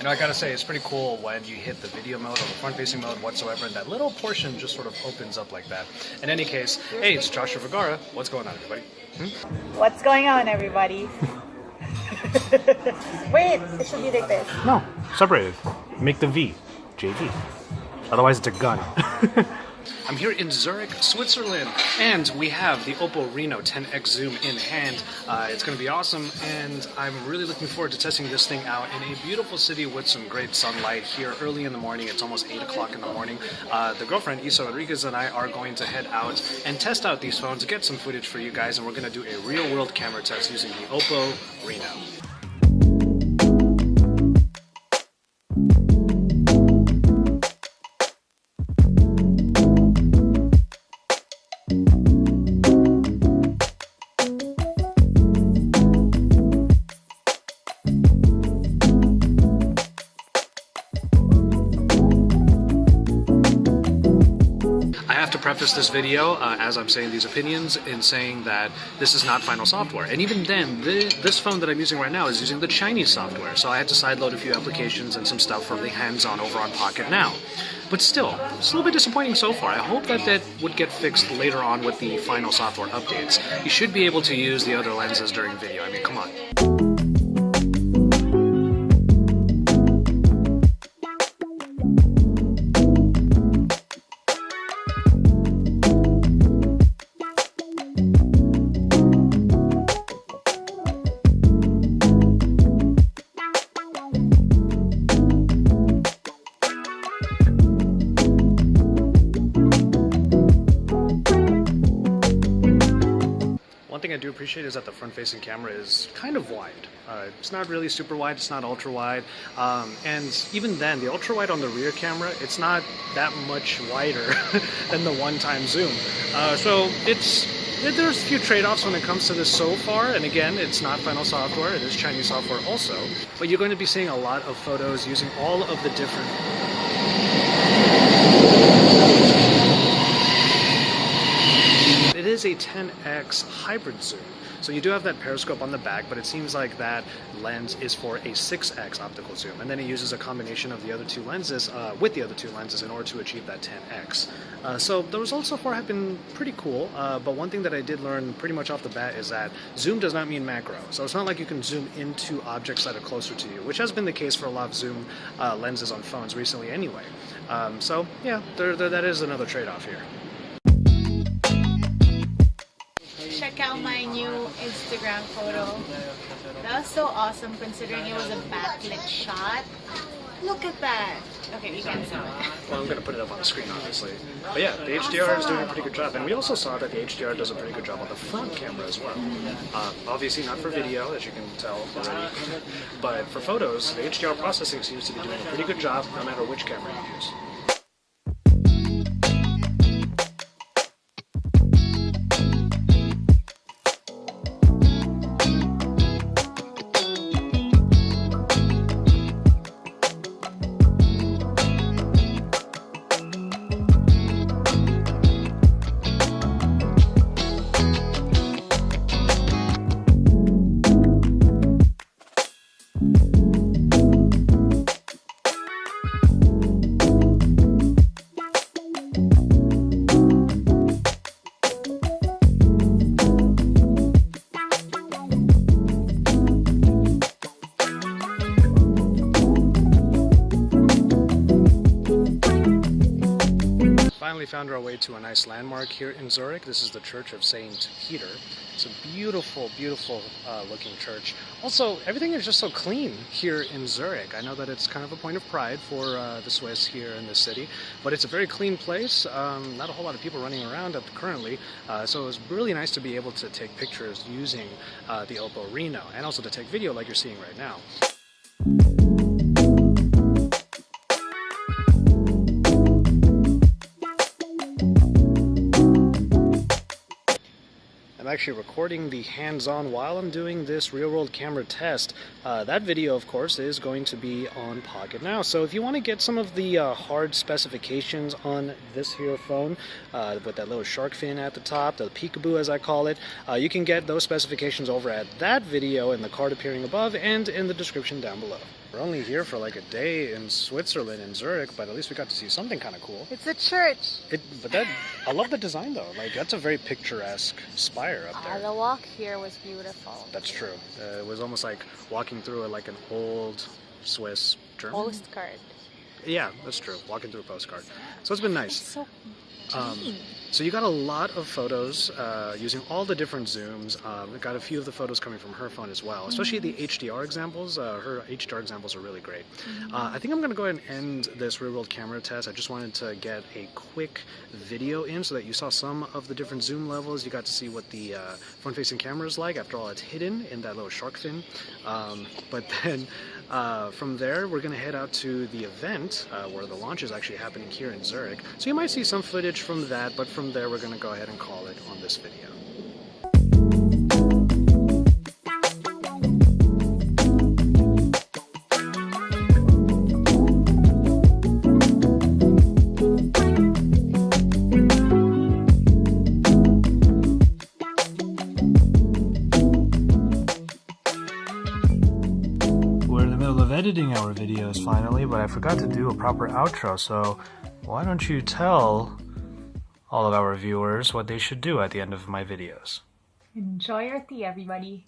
You know, I gotta say, it's pretty cool when you hit the video mode or the front-facing mode whatsoever, and that little portion just sort of opens up like that. In any case, hey, it's Joshua Vergara. What's going on, everybody? What's going on, everybody? Wait, it should be like this. No, separated. Make the V. JV. Otherwise, it's a gun. I'm here in Zurich, Switzerland, and we have the Oppo Reno 10X Zoom in hand. It's going to be awesome, and I'm really looking forward to testing this thing out in a beautiful city with some great sunlight here early in the morning. It's almost 8 o'clock in the morning. The girlfriend, Isa Rodriguez, and I are going to head out and test out these phones, get some footage for you guys, and we're going to do a real-world camera test using the Oppo Reno. To preface this video, as I'm saying these opinions, in saying that this is not final software. And even then, this phone that I'm using right now is using the Chinese software, so I had to sideload a few applications and some stuff for the hands-on over on Pocket Now. But still, it's a little bit disappointing so far. I hope that that would get fixed later on with the final software updates. You should be able to use the other lenses during video. I mean, come on. One thing I do appreciate is that the front-facing camera is kind of wide. It's not really super wide, it's not ultra-wide, and even then, the ultra-wide on the rear camera, it's not that much wider than the one-time zoom. So there's a few trade-offs when it comes to this so far, and again, it's not final software, it is Chinese software also, but you're going to be seeing a lot of photos using all of the different... It is a 10x hybrid zoom, so you do have that periscope on the back, but it seems like that lens is for a 6x optical zoom, and then it uses a combination of the other two lenses, with the other two lenses in order to achieve that 10x. So the results so far have been pretty cool, but one thing that I did learn pretty much off the bat is that zoom does not mean macro, so it's not like you can zoom into objects that are closer to you, which has been the case for a lot of zoom lenses on phones recently anyway. So yeah, that is another trade-off here. Check out my new Instagram photo. That was so awesome considering it was a backlit shot. Look at that. Okay, you can't see it. Well, I'm going to put it up on the screen, obviously. But yeah, the HDR is doing a pretty good job. And we also saw that the HDR does a pretty good job on the front camera as well. Obviously not for video, as you can tell already. But for photos, the HDR processing seems to be doing a pretty good job no matter which camera you use. Finally found our way to a nice landmark here in Zurich. This is the Church of Saint Peter. It's a beautiful, beautiful looking church. Also, everything is just so clean here in Zurich. I know that it's kind of a point of pride for the Swiss here in this city, but it's a very clean place. Not a whole lot of people running around currently, so it was really nice to be able to take pictures using the Oppo Reno, and also to take video like you're seeing right now. I'm actually recording the hands-on while I'm doing this real-world camera test. That video, of course, is going to be on Pocket Now. So if you want to get some of the hard specifications on this here phone, with that little shark fin at the top, the peekaboo as I call it, you can get those specifications over at that video in the card appearing above and in the description down below. We're only here for like a day in Switzerland, in Zurich, but at least we got to see something kind of cool. It's a church. I love the design though. Like that's a very picturesque spire up there. The walk here was beautiful. That's true. It was almost like walking through like an old Swiss German Postcard. Yeah, that's true. Walking through a postcard. So it's been nice. It's so clean. So you got a lot of photos using all the different zooms. We got a few of the photos coming from her phone as well, especially the HDR examples. Her HDR examples are really great. I think I'm going to go ahead and end this real-world camera test. I just wanted to get a quick video in so that you saw some of the different zoom levels. You got to see what the front-facing camera is like. After all, it's hidden in that little shark fin. But then from there, we're going to head out to the event where the launch is actually happening here in Zurich. So you might see some footage from that, but from there, we're going to go ahead and call it on this video. We're in the middle of editing our videos finally, but I forgot to do a proper outro, so why don't you tell all of our viewers what they should do at the end of my videos? Enjoy your tea, everybody.